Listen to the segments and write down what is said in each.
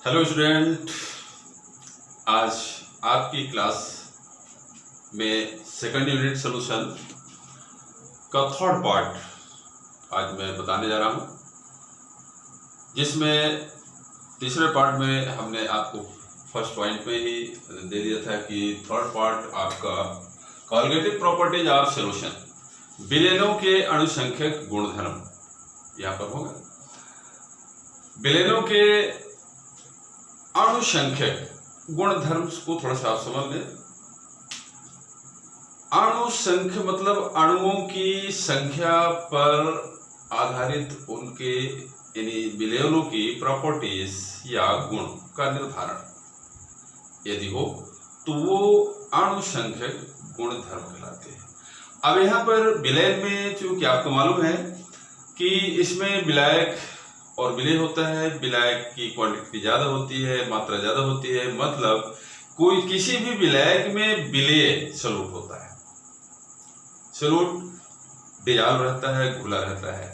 Hello student, आज आपकी class में सेकंड यूनिट सॉल्यूशन का थर्ड पार्ट आज मैं बताने जा रहा हूं, जिसमें तीसरे पार्ट में हमने आपको फर्स्ट पॉइंट में ही दे दिया था कि थर्ड पार्ट आपका कॉलगेटिव प्रॉपर्टीज ऑफ सॉल्यूशन, विलेनों के अणुसंख्यक गुणधर्म यहाँ पर होगा। विलेनों के अणुसंख्यक गुणधर्म को थोड़ा सा आप समझ लें। अणुसंख्य मतलब अणुओं की संख्या पर आधारित उनके यानी विलेनों की प्रॉपर्टीज या गुण का निर्धारण यदि हो तो वो अणुसंख्यक गुणधर्म कहलाते हैं। अब यहाँ पर विलेन में चूंकि आपको मालूम है कि इसमें विलायक और विलेय होता है, विलायक की क्वांटिटी ज्यादा होती है, मात्रा ज्यादा होती है, मतलब कोई किसी भी विलायक में विलेय सॉल्यूट होता है, सॉल्यूट डिजॉल्व रहता है, घुला रहता है,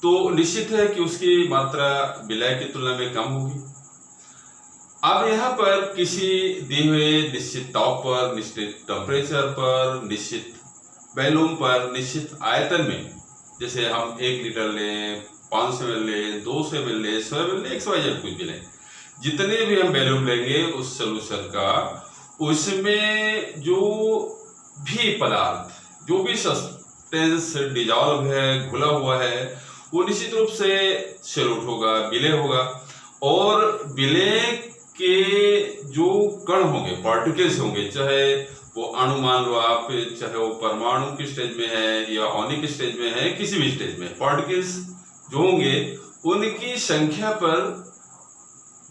तो निश्चित है कि उसकी मात्रा विलायक की तुलना में कम होगी। अब यहाँ पर किसी दिए हुए निश्चित ताप पर, निश्चित टेम्परेचर पर, निश्चित वॉल्यूम पर, निश्चित आयतन में, जैसे हम 1 लीटर लें, 500 ml लें, 200 ml लें, 100 ml लें, XYZ कुछ भी लें, जितने भी हम वॉल्यूम लेंगे उस सॉल्यूशन का, उसमें जो भी पदार्थ, जो भी सब्सटेंस डिजॉल्व है, घुला हुआ है, वो निश्चित रूप से सॉल्यूट होगा, विलेय होगा। और विलेय के जो कण होंगे, पार्टिकल्स होंगे, चाहे वो अणु मान लो आप, चाहे वो परमाणु की स्टेज में है या आणविक स्टेज में है, किसी भी स्टेज में पार्टिकल्स जो होंगे उनकी संख्या पर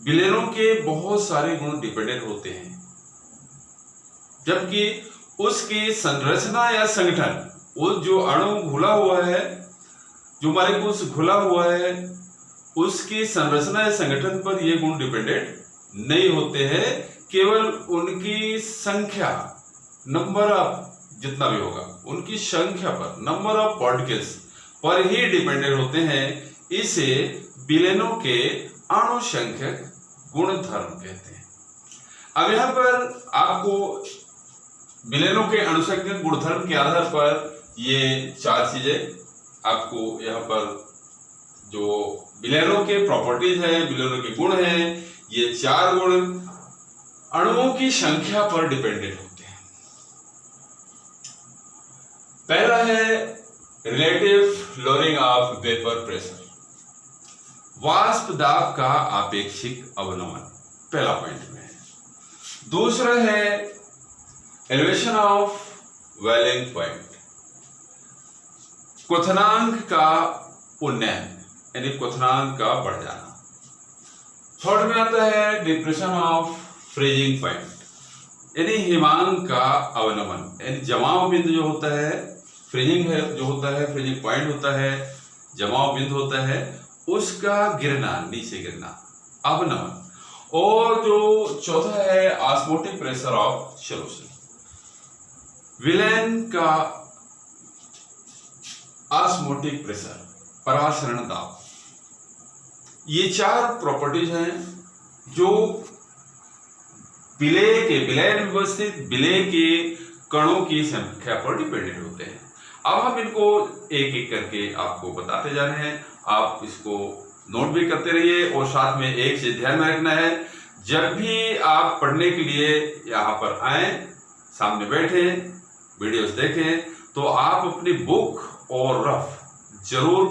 विलेनों के बहुत सारे गुण डिपेंडेंट होते हैं, जबकि उसकी संरचना या संगठन, वो जो अणु घुला हुआ है, जो मॉलिक्यूल्स घुला हुआ है, उसकी संरचना या संगठन पर ये गुण डिपेंडेंट नहीं होते हैं, केवल उनकी संख्या, नंबर ऑफ जितना भी होगा उनकी संख्या पर, नंबर ऑफ पार्टिकल्स पर ही डिपेंडेंट होते हैं। इसे विलेनों के अणुसंख्यक गुणधर्म कहते हैं। अब यहाँ पर आपको विलेनों के अणुसंख्यक गुणधर्म के आधार पर ये 4 चीजें आपको यहाँ पर जो विलेनों के प्रॉपर्टीज है, विलेनों के गुण हैं, ये 4 गुण अणुओं की संख्या पर डिपेंडेंट होते हैं। पहला है relative lowering of vapour pressure, वाष्प दाब का आपेक्षिक अवनमन, पहला पॉइंट में है। दूसरा है एलिवेशन ऑफ बॉइलिंग पॉइंट, क्वथनांक का उन्नयन यानी क्वथनांक का बढ़ जाना। थर्ड में आता है डिप्रेशन ऑफ फ्रीजिंग पॉइंट यानी हिमांक का अवनमन, यानी जमाव बिंदु जो होता है, फ्रीजिंग है जो होता है, फ्रीजिंग पॉइंट होता है, जमाव बिंदु होता है, उसका गिरना, नीचे गिरना, अवनमन। और जो चौथा है osmotic pressure of solution, villain का ऑस्मोटिक प्रेशर, परासरण दाब। ये 4 प्रॉपर्टीज हैं जो विलेय में उपस्थित विलेय के कणों की संख्या पर डिपेंडेंट होते हैं। अब हम इनको एक एक करके आपको बताते जा रहे हैं, आप इसको नोट भी करते रहिए। और साथ में एक चीज ध्यान में रखना है, जब भी आप पढ़ने के लिए यहाँ पर आए, सामने बैठे, वीडियोस देखें, तो आप अपनी बुक और रफ जरूर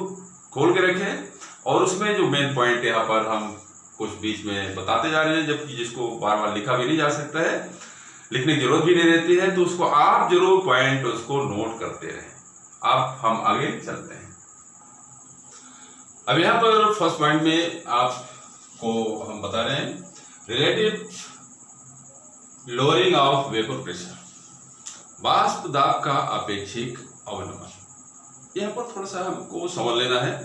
खोल के रखें, और उसमें जो मेन पॉइंट यहाँ पर हम कुछ बीच में बताते जा रहे हैं, जबकि जिसको बार बार लिखा भी नहीं जा सकता है, लिखने की जरूरत भी नहीं रहती है, तो उसको आप जरूर पॉइंट उसको नोट करते रहें। अब हम आगे चलते हैं। अब यहाँ पर फर्स्ट पॉइंट में आपको हम बता रहे हैं relative lowering of vapour pressure, वाष्प दाब का अपेक्षिक अवनमन। यहाँ पर थोड़ा सा हमको समझ लेना है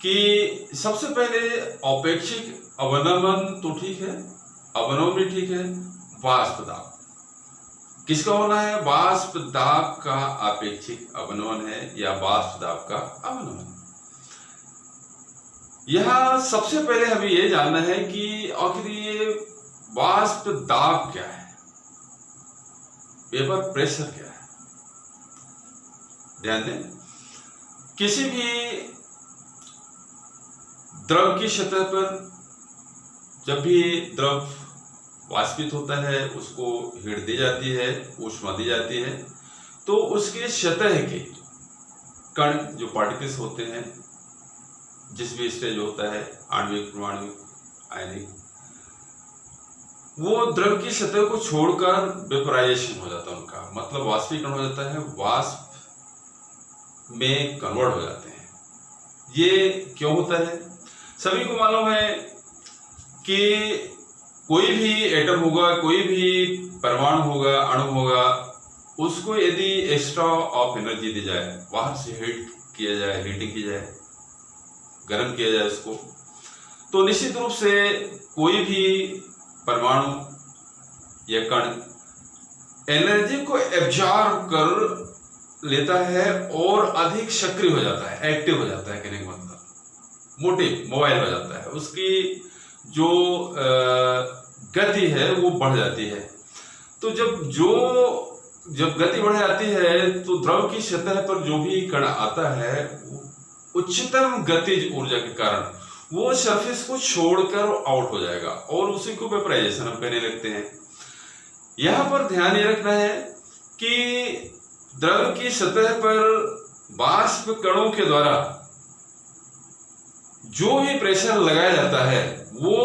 कि सबसे पहले अपेक्षिक अवनमन तो ठीक है, अवनमन भी ठीक है, वाष्प दाब किसका होना है? वाष्प दाब का अपेक्षिक अवनमन है या वाष्प दाब का अवनमन। यहाँ सबसे पहले हमें ये जानना है कि आखिर ये वाष्प दाब क्या है, वेपर प्रेशर क्या है। ध्यान दें, किसी भी द्रव की सतह पर जब भी द्रव वाष्पित होता है, उसको हीट दी जाती है, ऊष्मा दी जाती है, तो उसके सतह के कण जो पार्टिकल्स होते हैं, जिस भी स्टेज होता है, आणविक, परमाणुविक, आयनिक, वो द्रव की सतह को छोड़कर वेपराइजेशन हो जाता है, उनका मतलब वाष्पीकरण हो जाता है, वाष्प में कन्वर्ट हो जाते हैं। ये क्यों होता है? सभी को मालूम है कि कोई भी एटम होगा, कोई भी परमाणु होगा, अणु होगा, उसको यदि एक्स्ट्रा ऑफ एनर्जी दी जाए, बाहर से हीट किया जाए, हीटिंग की जाए, गर्म किया जाए उसको, तो निश्चित रूप से कोई भी परमाणु या कण एनर्जी को एब्जॉर्ब कर लेता है और अधिक सक्रिय हो जाता है, एक्टिव हो जाता है, कहने का मतलब मोटिव, मोबाइल हो जाता है, उसकी जो गति है वो बढ़ जाती है। तो जब गति बढ़ जाती है तो द्रव की सतह पर जो भी कण आता है, उच्चतम गतिज ऊर्जा के कारण वो सरफेस को छोड़कर आउट हो जाएगा और उसी को वेपराइजेशन हम कहने लगते हैं। यहां पर ध्यान ये रखना है कि द्रव की सतह पर वाष्प कणों के द्वारा जो भी प्रेशर लगाया जाता है वो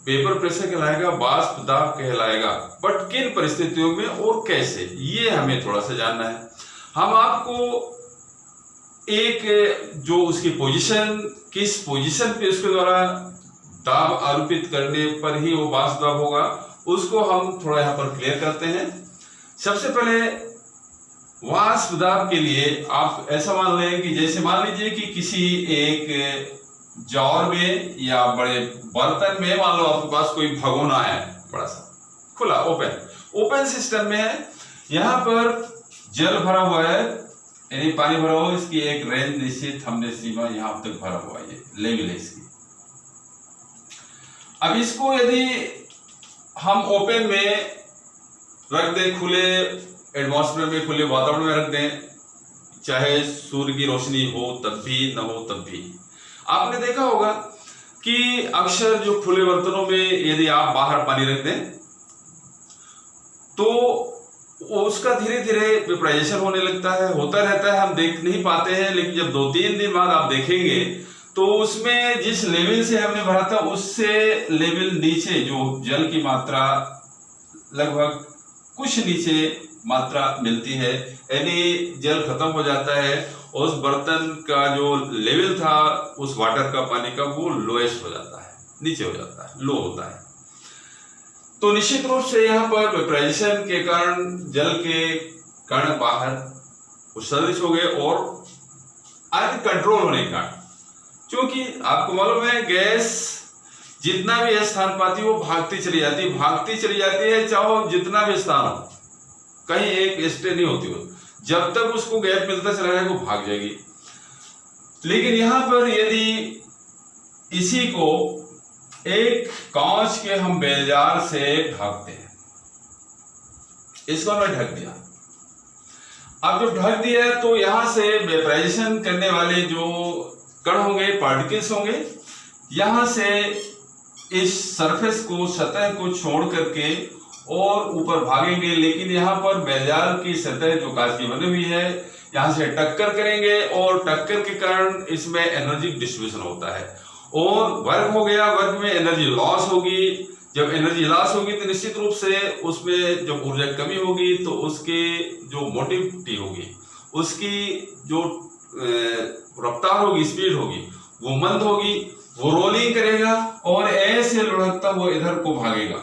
वेपर प्रेशर कहलाएगा, वाष्प दाब कहलाएगा। बट किन परिस्थितियों में और कैसे, ये हमें थोड़ा सा जानना है। हम आपको एक जो उसकी पोजीशन, किस पोजीशन पे उसके द्वारा दाब आरोपित करने पर ही वो वाष्प दाब होगा, उसको हम थोड़ा यहाँ पर क्लियर करते हैं। सबसे पहले वाष्प दाब के लिए आप ऐसा मान लें कि जैसे मान लीजिए कि किसी एक जार में या बड़े बर्तन में, मान लो आपके पास कोई भगोना है, बड़ा सा खुला ओपन सिस्टम में है, यहाँ पर जल भरा हुआ है, यानी पानी भरा हुआ, इसकी एक रेंज निश्चित हमने सीमा यहाँ तक भरा हुआ है, ये लेवल है इसकी। अब इसको यदि हम ओपन में रख दें, खुले एटमॉस्फेयर में, खुले वातावरण में रख दें, चाहे सूर्य की रोशनी हो तब भी, न हो तब भी, आपने देखा होगा कि अक्सर जो खुले बर्तनों में यदि आप बाहर पानी रख दें तो उसका धीरे धीरे वेपराइजेशन होने लगता है, होता रहता है, हम देख नहीं पाते हैं, लेकिन जब 2-3 दिन बाद आप देखेंगे तो उसमें जिस लेवल से हमने भरा था उससे लेवल नीचे, जो जल की मात्रा लगभग कुछ नीचे मात्रा मिलती है, यानी जल खत्म हो जाता है, उस बर्तन का जो लेवल था उस वाटर का, पानी का, वो लोएस्ट हो जाता है, नीचे हो जाता है, लो होता है। तो निश्चित रूप से यहाँ पर वेपराइजेशन के कारण जल के कण बाहर उत्सर्जित हो गए और अनकंट्रोल होने के कारण, क्योंकि आपको मालूम है गैस जितना भी स्थान पाती है वो भागती चली जाती है, चाहे जितना भी स्थान हो, कहीं एक स्टे नहीं होती हो, जब तक उसको गैप मिलता चला जाएगा वो भाग जाएगी। लेकिन यहां पर यदि इसी को एक कांच के हम बेलजार से ढकते हैं, इसको हमने ढक दिया, अब जब ढक दिया तो यहां से वेपराइजेशन करने वाले जो कण होंगे, पार्टिकल्स होंगे, यहां से इस सरफेस को, सतह को छोड़ करके और ऊपर भागेंगे, लेकिन यहाँ पर बेलजार की सतह जो कांच की बनी हुई है, यहाँ से टक्कर करेंगे और टक्कर के कारण इसमें एनर्जी डिस्ट्रीब्यूशन होता है और वर्क हो गया, वर्क में एनर्जी लॉस होगी। जब एनर्जी लॉस होगी तो निश्चित रूप से उसमें जब ऊर्जा कमी होगी तो उसके जो मोटिविटी होगी, उसकी जो रफ्तार होगी, स्पीड होगी, वो मंद होगी, वो रोलिंग करेगा और ऐसे लुढ़कता वो इधर को भागेगा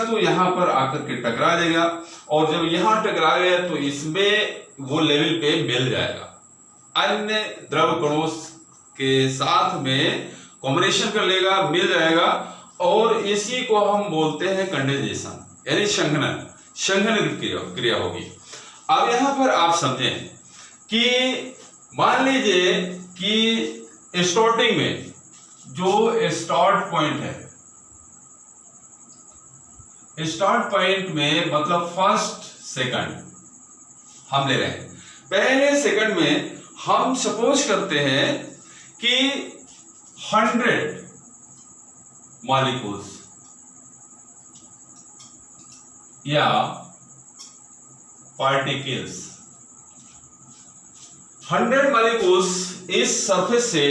तो यहाँ पर आकर के टकरा देगा और जब यहाँ टकरा गया तो इसमें वो लेवल पे मिल जाएगा, अन्य द्रव कणों के साथ में कॉम्बिनेशन कर लेगा, मिल जाएगा और इसी को हम बोलते हैं कंडेंसेशन, यानी संघनन क्रिया होगी। अब यहाँ पर आप समझें कि मान लीजिए कि स्टार्टिंग में जो स्टार्ट पॉइंट है, स्टार्ट पॉइंट में मतलब फर्स्ट सेकंड हम ले रहे हैं। पहले सेकंड में हम सपोज करते हैं कि 100 मॉलिक्यूल्स या पार्टिकल्स, 100 मॉलिक्यूल्स इस सरफेस से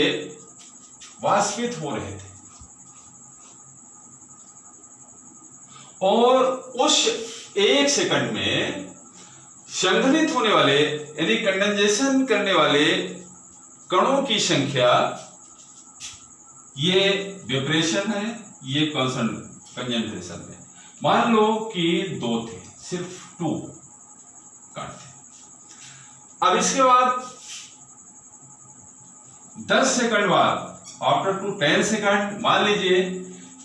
वाष्पित हो रहे थे और उस एक सेकंड में संघनित होने वाले यानी कंडेंसेशन करने वाले कणों की संख्या, ये वेपरेशन है, ये कंडेंसेशन है, मान लो कि 2 थे, सिर्फ 2 कण थे। अब इसके बाद 10 सेकंड बाद, आफ्टर टू 10 सेकंड, मान लीजिए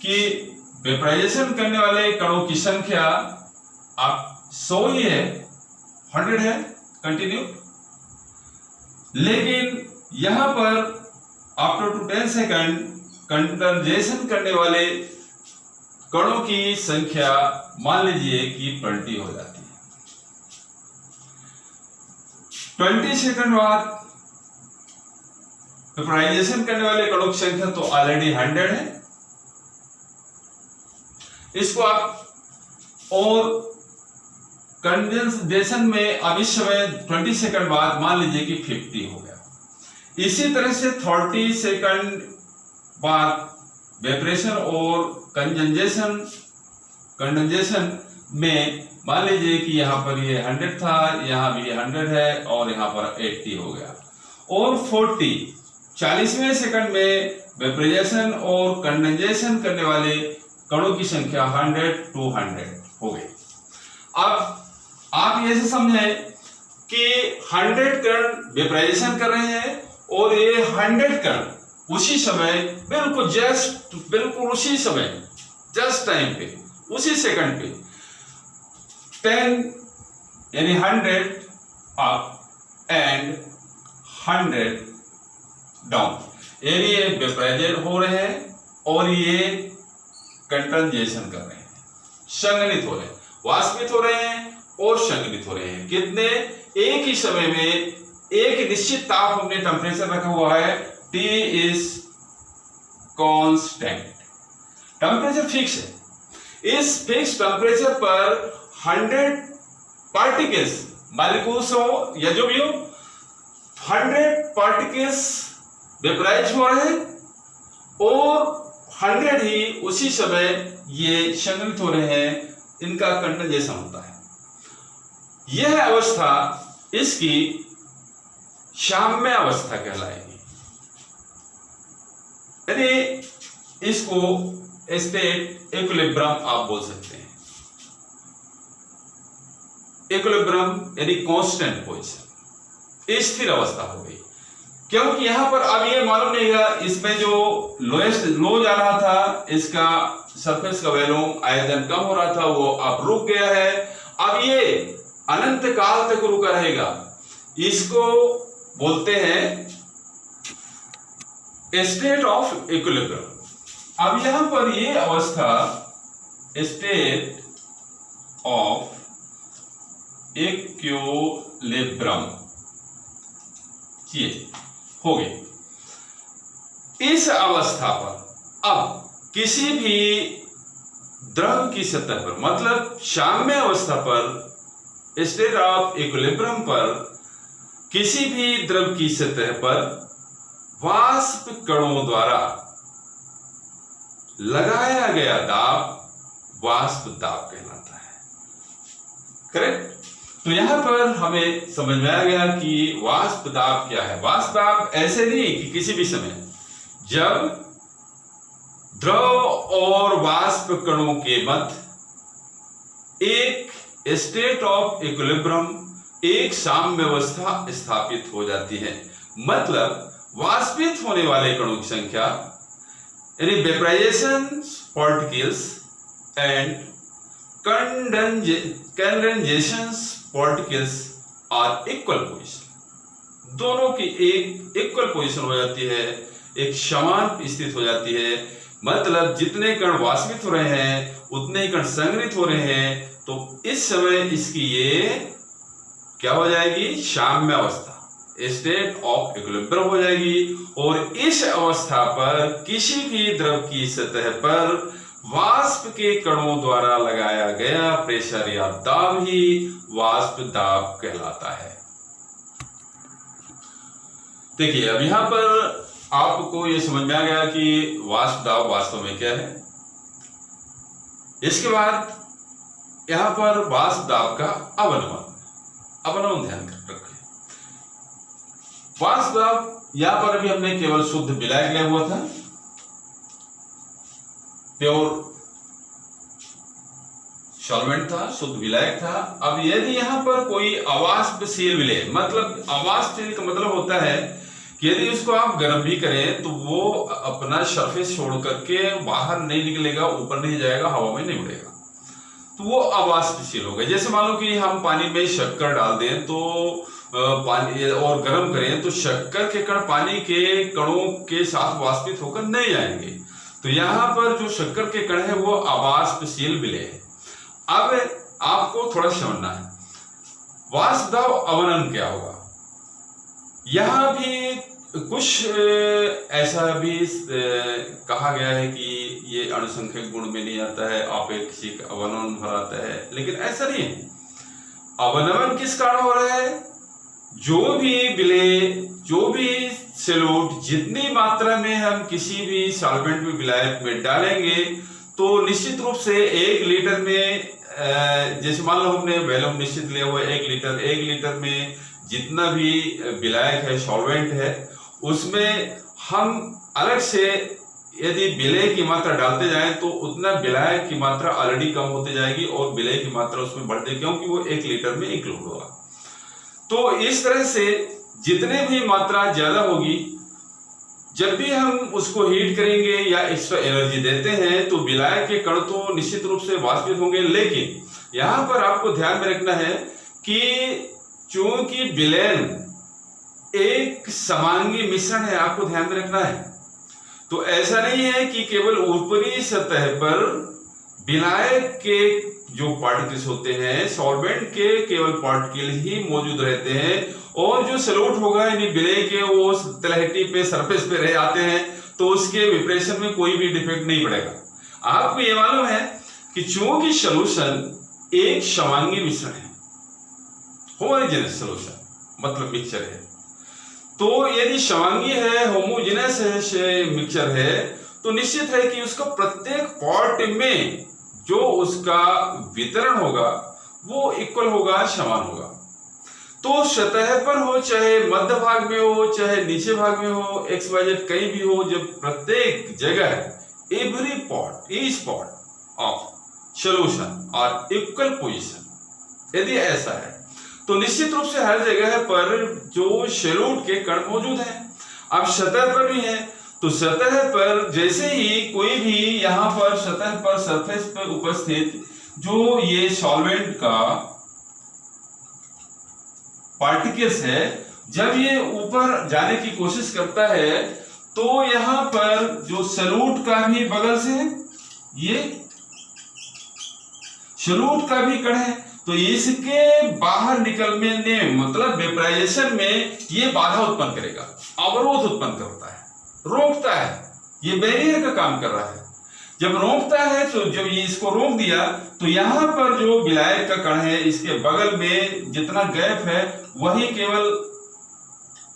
कि वेपराइजेशन करने वाले कणों की संख्या आप 100 ही है, 100 है, कंटिन्यू। लेकिन यहां पर आफ्टर टू 10 सेकंड कंडेंसेशन करने वाले कणों की संख्या मान लीजिए कि 20 हो जाती है। 20 सेकंड बाद वेपराइजेशन करने वाले कणों की संख्या तो ऑलरेडी 100 है, इसको आप और कंडेंसेशन में अब इस समय 20 सेकंड बाद मान लीजिए कि 50 हो गया। इसी तरह से 30 सेकंड बाद वेपरेशन और कंडेंसेशन में मान लीजिए कि यहां पर ये 100 था, यहां भी 100 है और यहां पर 80 हो गया। और 40वें सेकंड में वेपराइजेशन और कंडेंसेशन करने वाले कणों की संख्या 100 to 100 हो गई। अब आप ये समझें कि 100 कण वेपराइजेशन कर रहे हैं और ये 100 कण उसी समय बिल्कुल उसी समय जस्ट टाइम पे, उसी सेकंड पे 10 यानी 100 अप एंड 100 डाउन, यानी ये वेपराइजेट हो रहे हैं और ये कंडेंसेशन कर रहे हैं, संघनित हो रहे हैं, वाष्पित हो रहे हैं और संघनित हो रहे हैं। कितने? एक ही समय में एक निश्चित ताप हमने टेम्परेचर रखा हुआ है, T is constant, temperature fix है। इस फिक्स टेम्परेचर पर 100 पार्टिकल्स, मॉलिक्यूल्स हो या जो भी हो, 100 पार्टिकल्स वेपराइज हो रहे हैं और 100 ही उसी समय ये संघनित हो रहे हैं, इनका कंडेंसेशन होता है। यह अवस्था इसकी साम्य अवस्था कहलाएगी, यानी इसको स्टेट इक्विलिब्रियम आप बोल सकते हैं। इक्विलिब्रियम यानी कांस्टेंट पोजीशन, स्थिर अवस्था हो गई। क्योंकि यहां पर अब ये मालूम नहीं है, इसमें जो लोएस्ट लो जा रहा था, इसका सरफेस का वॉल्यूम आयतन कम हो रहा था, वो अब रुक गया है। अब ये अनंत काल तक रुका रहेगा, इसको बोलते हैं स्टेट ऑफ इक्विलिब्रियम। अब यहां पर ये अवस्था स्टेट ऑफ इक्विलिब्रियम ये हो गई। इस अवस्था पर अब किसी भी द्रव की सतह पर, मतलब साम्य अवस्था पर, स्टेट ऑफ इक्विलिब्रियम पर, किसी भी द्रव की सतह पर वाष्प कणों द्वारा लगाया गया दाब वाष्प दाब कहलाता है। करेक्ट? तो यहां पर हमें समझ में आ गया कि वाष्प दाब क्या है। वाष्प दाब ऐसे नहीं कि किसी भी समय जब द्रव और वाष्प कणों के मध्य एक स्टेट ऑफ इक्विलिब्रियम, एक साम्य अवस्था स्थापित हो जाती है। मतलब वाष्पित होने वाले कणों की संख्या यानी vaporisation particles and condensation particles are equal position, दोनों की एक इक्वल पोजीशन हो जाती है। एक समान स्थिति हो जाती है, मतलब जितने कण वाष्पित हो रहे हैं उतने ही कण संग्रहित हो रहे हैं। तो इस समय इसकी ये क्या हो जाएगी, साम्य अवस्था, स्टेट ऑफ इक्विलिब्रियम हो जाएगी। और इस अवस्था पर किसी भी द्रव की सतह पर वाष्प के कणों द्वारा लगाया गया प्रेशर या दाब ही वाष्प दाब कहलाता है। देखिए अब यहां पर आपको ये समझ में आ गया कि वाष्प दाब वास्तव में क्या है। इसके बाद यहां पर वाष्प दाब का अवनमन ध्यान रखें। वाष्प दाब यहां पर अभी हमने केवल शुद्ध विलायक लिया हुआ था, प्योर सॉल्वेंट था, शुद्ध विलायक था। अब यदि यहां पर कोई अवाष्पशील विलेय, मतलब अवाष्पशील का मतलब होता है कि यदि उसको आप गर्म भी करें तो वो अपना सरफेस छोड़ करके बाहर नहीं निकलेगा, ऊपर नहीं जाएगा, हवा में नहीं उड़ेगा, तो वो अवाष्पशील हो गए। जैसे मान लो कि हम पानी में शक्कर डाल दें तो पानी और गर्म करें तो शक्कर के कण पानी के कणों के साथ वाष्पित होकर नहीं जाएंगे। तो यहाँ पर जो शक्कर के कण है वो अवाष्पशील विलेय है। अब आपको थोड़ा समझना है वाष्प दाब अवनमन क्या होगा। यहां भी कुछ ऐसा भी कहा गया है कि ये अणुसंख्यक गुण में नहीं आता है, आपेक्षिक अवनमन भर आता है, लेकिन ऐसा नहीं है। अवनमन किस कारण हो रहा है, जो भी विलेय, जो भी सॉल्यूट जितनी मात्रा में हम किसी भी सॉल्वेंट में विलायक में डालेंगे तो निश्चित रूप से 1 लीटर में जैसे मान लो हमने वैल्यूम निश्चित लिया हुआ है 1 लीटर में जितना भी विलायक है, सॉल्वेंट है, उसमें हम अलग से यदि विलेय की मात्रा डालते जाएं तो उतना विलायक की मात्रा ऑलरेडी कम होती जाएगी और विलेय की मात्रा उसमें बढ़ती, क्योंकि वो 1 लीटर में इंक्लूड होगा। तो इस तरह से जितने भी मात्रा ज्यादा होगी, जब भी हम उसको हीट करेंगे या एक्स्ट्रा एनर्जी देते हैं तो विलायक के कण तो निश्चित रूप से वाष्पित होंगे, लेकिन यहां पर आपको ध्यान में रखना है कि चूंकि विलयन एक समांगी मिश्रण है, आपको ध्यान में रखना है। तो ऐसा नहीं है कि केवल ऊपरी सतह पर विलायक के जो पार्टिकल्स होते हैं, सॉल्वेंट के केवल पार्टिकल ही मौजूद रहते हैं और जो सॉल्यूट होगा यानी विलेय के वो तलहटी पे, सरफेस पे रह जाते हैं, तो उसके विब्रेशन में कोई भी डिफेक्ट नहीं पड़ेगा। आपको ये मालूम है कि चूंकि सॉल्यूशन एक समांगी मिश्रण है, होमोजेनस सॉल्यूशन मतलब मिक्सचर है, तो यदि समांगी है, होमोजेनस है, मिक्सचर है, तो निश्चित है कि उसका प्रत्येक पार्ट में जो उसका वितरण होगा वो इक्वल होगा, समान होगा। तो सतह पर हो, चाहे मध्य भाग में हो, चाहे नीचे भाग में हो, XYZ कहीं भी हो, जब प्रत्येक जगह every part is part of solution और इक्वल पोजीशन, यदि ऐसा है तो निश्चित रूप से हर जगह पर जो सॉल्यूट के कण मौजूद हैं। अब सतह पर भी है, तो सतह पर जैसे ही कोई भी यहां पर सतह पर सरफेस पर उपस्थित जो ये सॉल्वेंट का पार्टिकल्स है, जब ये ऊपर जाने की कोशिश करता है तो यहां पर जो सॉल्यूट का भी बगल से ये सॉल्यूट का भी कण है, तो इसके बाहर निकलने में मतलब वेपराइजेशन में ये बाधा उत्पन्न करेगा, अवरोध उत्पन्न करता है, रोकता है, ये बैरियर का काम कर रहा है। जब रोकता है तो जब ये इसको रोक दिया तो यहां पर जो विलायक का कण है इसके बगल में जितना गैप है वही केवल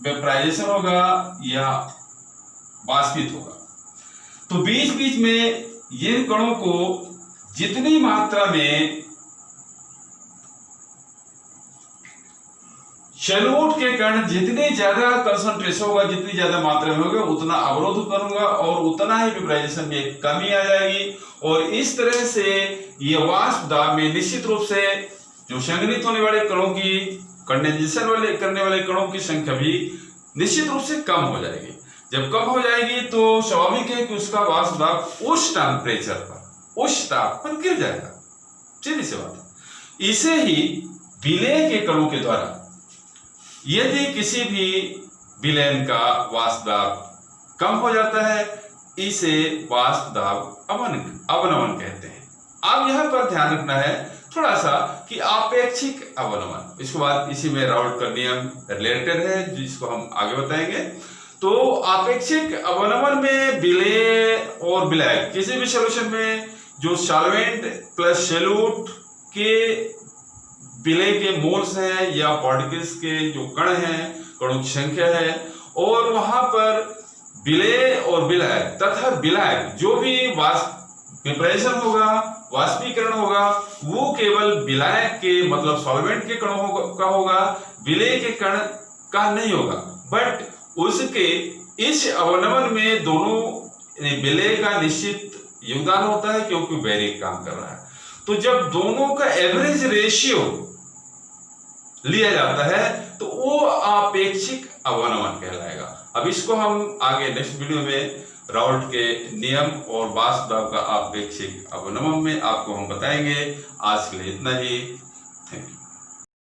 वेपराइजेशन होगा या वाष्पित होगा। तो बीच बीच में ये कणों को जितनी मात्रा में सॉल्यूट के कण जितनी ज्यादा कंसंट्रेशन होगा, जितनी ज्यादा मात्रा में होगा, उतना अवरोध उत्पन्न होगा और उतना ही वेपराइजेशन में कमी आ जाएगी। और इस तरह से ये वाष्प दाब में निश्चित रूप से जो संघनित होने वाले कणों की, कंडेंसेशन वाले करने वाले कणों की संख्या भी निश्चित रूप से कम हो जाएगी। जब कम हो जाएगी तो स्वाभाविक है कि उसका वाष्प दाब उच्च टेम्परेचर पर, उच्च ताप पर गिर जाएगा, सीधी सी बात है। इसे ही विलेय के कणों के द्वारा यदि किसी भी विलयन का वाष्प दाब कम हो जाता है, इसे वाष्प दाब अवनमन कहते हैं। अब यहाँ पर ध्यान रखना है थोड़ा सा कि आपेक्षिक अवनमन, इसके बाद इसी में राउल्ट का नियम रिलेटेड है जिसको हम आगे बताएंगे। तो आपेक्षिक अवनमन में विलेय और विलायक किसी भी सॉल्यूशन में जो सॉल्वेंट प्लस सॉल्यूट के विलेय के मोल्स हैं या पार्टिकल्स के जो कण हैं, कणों की संख्या है, और वहां पर विलेय और विलायक तथा विलायक जो भी वेपराइजेशन होगा, वाष्पीकरण होगा, वो केवल विलायक के मतलब सॉल्वेंट के कणों का होगा, विलेय के कण का नहीं होगा। बट उसके इस अवनमन में दोनों विलेय का निश्चित योगदान होता है क्योंकि बैरिक काम कर रहा है। तो जब दोनों का एवरेज रेशियो लिया जाता है तो वो आपेक्षिक अवनमन कहलाएगा। अब इसको हम आगे नेक्स्ट वीडियो में राउल्ट के नियम और वाष्प दाब का आपेक्षिक अवनमन में आपको हम बताएंगे। आज के लिए इतना ही। Thank you.